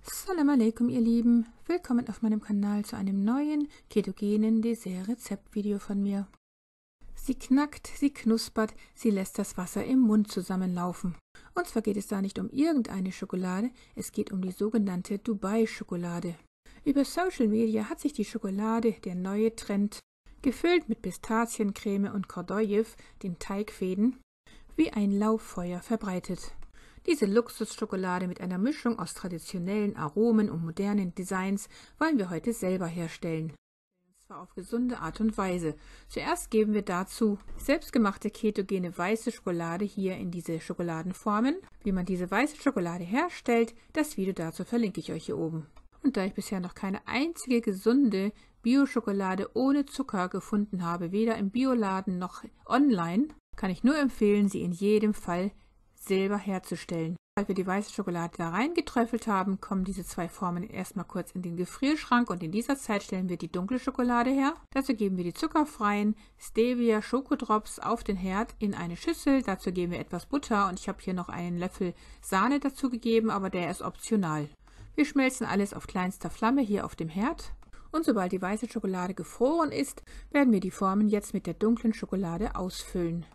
Salam alaikum, ihr Lieben. Willkommen auf meinem Kanal zu einem neuen ketogenen Dessert-Rezeptvideo von mir. Sie knackt, sie knuspert, sie lässt das Wasser im Mund zusammenlaufen. Und zwar geht es da nicht um irgendeine Schokolade, es geht um die sogenannte Dubai-Schokolade. Über Social Media hat sich die Schokolade, der neue Trend, gefüllt mit Pistaziencreme und Kordojew, den Teigfäden, wie ein Lauffeuer verbreitet. Diese Luxusschokolade mit einer Mischung aus traditionellen Aromen und modernen Designs wollen wir heute selber herstellen. Und zwar auf gesunde Art und Weise. Zuerst geben wir dazu selbstgemachte ketogene weiße Schokolade hier in diese Schokoladenformen. Wie man diese weiße Schokolade herstellt, das Video dazu verlinke ich euch hier oben. Und da ich bisher noch keine einzige gesunde Bio-Schokolade ohne Zucker gefunden habe, weder im Bioladen noch online, kann ich nur empfehlen, sie in jedem Fall selber herzustellen. Als wir die weiße Schokolade da reingetröpfelt haben, kommen diese zwei Formen erstmal kurz in den Gefrierschrank und in dieser Zeit stellen wir die dunkle Schokolade her. Dazu geben wir die zuckerfreien Stevia Schokodrops auf den Herd in eine Schüssel. Dazu geben wir etwas Butter und ich habe hier noch einen Löffel Sahne dazu gegeben, aber der ist optional. Wir schmelzen alles auf kleinster Flamme hier auf dem Herd. Und sobald die weiße Schokolade gefroren ist, werden wir die Formen jetzt mit der dunklen Schokolade ausfüllen.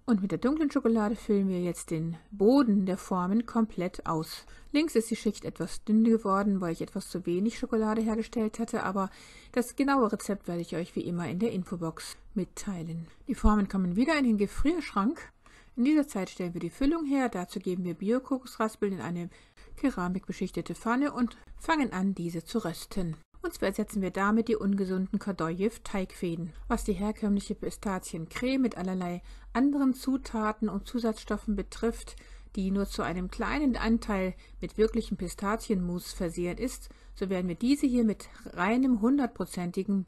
Und mit der dunklen Schokolade füllen wir jetzt den Boden der Formen komplett aus. Links ist die Schicht etwas dünn geworden, weil ich etwas zu wenig Schokolade hergestellt hatte, aber das genaue Rezept werde ich euch wie immer in der Infobox mitteilen. Die Formen kommen wieder in den Gefrierschrank. In dieser Zeit stellen wir die Füllung her, dazu geben wir Bio-Kokosraspeln in eine keramikbeschichtete Pfanne und fangen an, diese zu rösten. Und zwar ersetzen wir damit die ungesunden Kordojew-Teigfäden. Was die herkömmliche Pistaziencreme mit allerlei anderen Zutaten und Zusatzstoffen betrifft, die nur zu einem kleinen Anteil mit wirklichem Pistazienmus versehen ist, so werden wir diese hier mit reinem 100%igen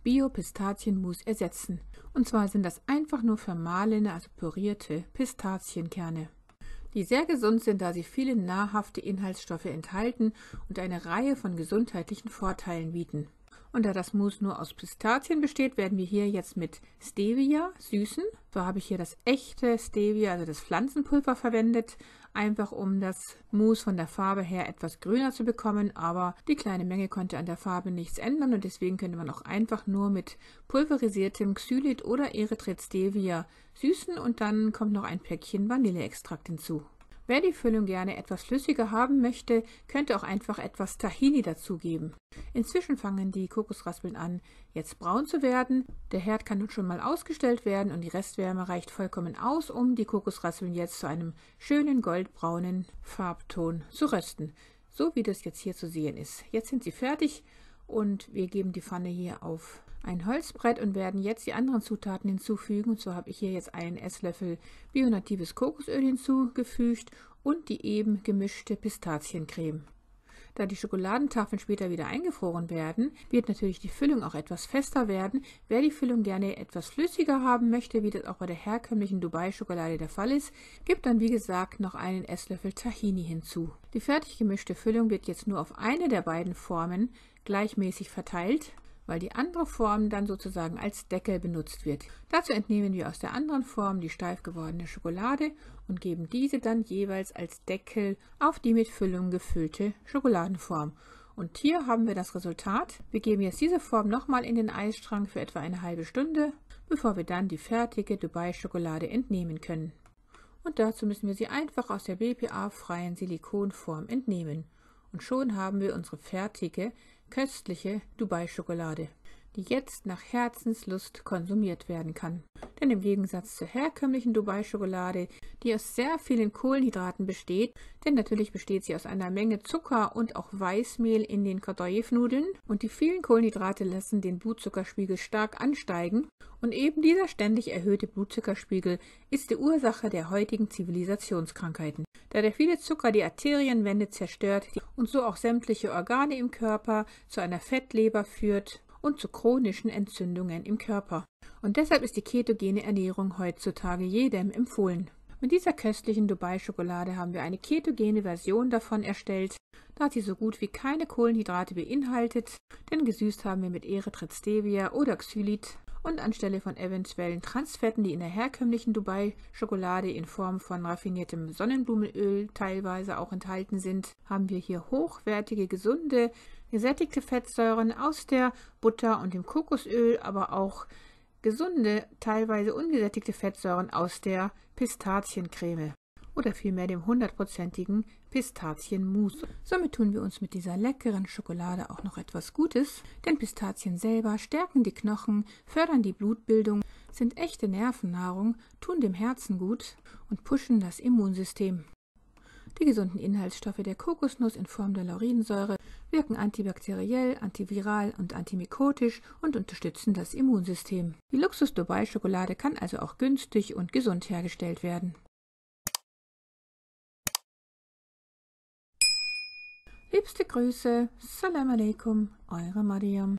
Bio-Pistazienmus ersetzen. Und zwar sind das einfach nur vermahlene, also pürierte Pistazienkerne, die sehr gesund sind, da sie viele nahrhafte Inhaltsstoffe enthalten und eine Reihe von gesundheitlichen Vorteilen bieten. Und da das Mousse nur aus Pistazien besteht, werden wir hier jetzt mit Stevia süßen. So habe ich hier das echte Stevia, also das Pflanzenpulver verwendet, einfach um das Mousse von der Farbe her etwas grüner zu bekommen, aber die kleine Menge konnte an der Farbe nichts ändern und deswegen könnte man auch einfach nur mit pulverisiertem Xylit oder Erythrit Stevia süßen und dann kommt noch ein Päckchen Vanilleextrakt hinzu. Wer die Füllung gerne etwas flüssiger haben möchte, könnte auch einfach etwas Tahini dazugeben. Inzwischen fangen die Kokosraspeln an, jetzt braun zu werden. Der Herd kann nun schon mal ausgestellt werden und die Restwärme reicht vollkommen aus, um die Kokosraspeln jetzt zu einem schönen goldbraunen Farbton zu rösten. So wie das jetzt hier zu sehen ist. Jetzt sind sie fertig und wir geben die Pfanne hier auf ein Holzbrett und werden jetzt die anderen Zutaten hinzufügen. Und so habe ich hier jetzt einen Esslöffel bionatives Kokosöl hinzugefügt und die eben gemischte Pistaziencreme. Da die Schokoladentafeln später wieder eingefroren werden, wird natürlich die Füllung auch etwas fester werden. Wer die Füllung gerne etwas flüssiger haben möchte, wie das auch bei der herkömmlichen Dubai-Schokolade der Fall ist, gibt dann wie gesagt noch einen Esslöffel Tahini hinzu. Die fertig gemischte Füllung wird jetzt nur auf eine der beiden Formen gleichmäßig verteilt, weil die andere Form dann sozusagen als Deckel benutzt wird. Dazu entnehmen wir aus der anderen Form die steif gewordene Schokolade und geben diese dann jeweils als Deckel auf die mit Füllung gefüllte Schokoladenform. Und hier haben wir das Resultat. Wir geben jetzt diese Form nochmal in den Eisschrank für etwa eine halbe Stunde, bevor wir dann die fertige Dubai-Schokolade entnehmen können. Und dazu müssen wir sie einfach aus der BPA-freien Silikonform entnehmen. Und schon haben wir unsere fertige, köstliche Dubai-Schokolade, die jetzt nach Herzenslust konsumiert werden kann. Denn im Gegensatz zur herkömmlichen Dubai-Schokolade, die aus sehr vielen Kohlenhydraten besteht, denn natürlich besteht sie aus einer Menge Zucker und auch Weißmehl in den Kordojew-Nudeln und die vielen Kohlenhydrate lassen den Blutzuckerspiegel stark ansteigen und eben dieser ständig erhöhte Blutzuckerspiegel ist die Ursache der heutigen Zivilisationskrankheiten. Da der viele Zucker die Arterienwände zerstört und so auch sämtliche Organe im Körper zu einer Fettleber führt und zu chronischen Entzündungen im Körper. Und deshalb ist die ketogene Ernährung heutzutage jedem empfohlen. Mit dieser köstlichen Dubai-Schokolade haben wir eine ketogene Version davon erstellt, da sie so gut wie keine Kohlenhydrate beinhaltet, denn gesüßt haben wir mit Erythrit Stevia oder Xylit und anstelle von eventuellen Transfetten, die in der herkömmlichen Dubai-Schokolade in Form von raffiniertem Sonnenblumenöl teilweise auch enthalten sind, haben wir hier hochwertige, gesunde, gesättigte Fettsäuren aus der Butter und dem Kokosöl, aber auch gesunde, teilweise ungesättigte Fettsäuren aus der Pistaziencreme oder vielmehr dem 100%igen Pistazienmus. Somit tun wir uns mit dieser leckeren Schokolade auch noch etwas Gutes, denn Pistazien selber stärken die Knochen, fördern die Blutbildung, sind echte Nervennahrung, tun dem Herzen gut und pushen das Immunsystem. Die gesunden Inhaltsstoffe der Kokosnuss in Form der Laurinsäure wirken antibakteriell, antiviral und antimykotisch und unterstützen das Immunsystem. Die Luxus-Dubai-Schokolade kann also auch günstig und gesund hergestellt werden. Liebste Grüße, Salam alaikum, eure Mariam.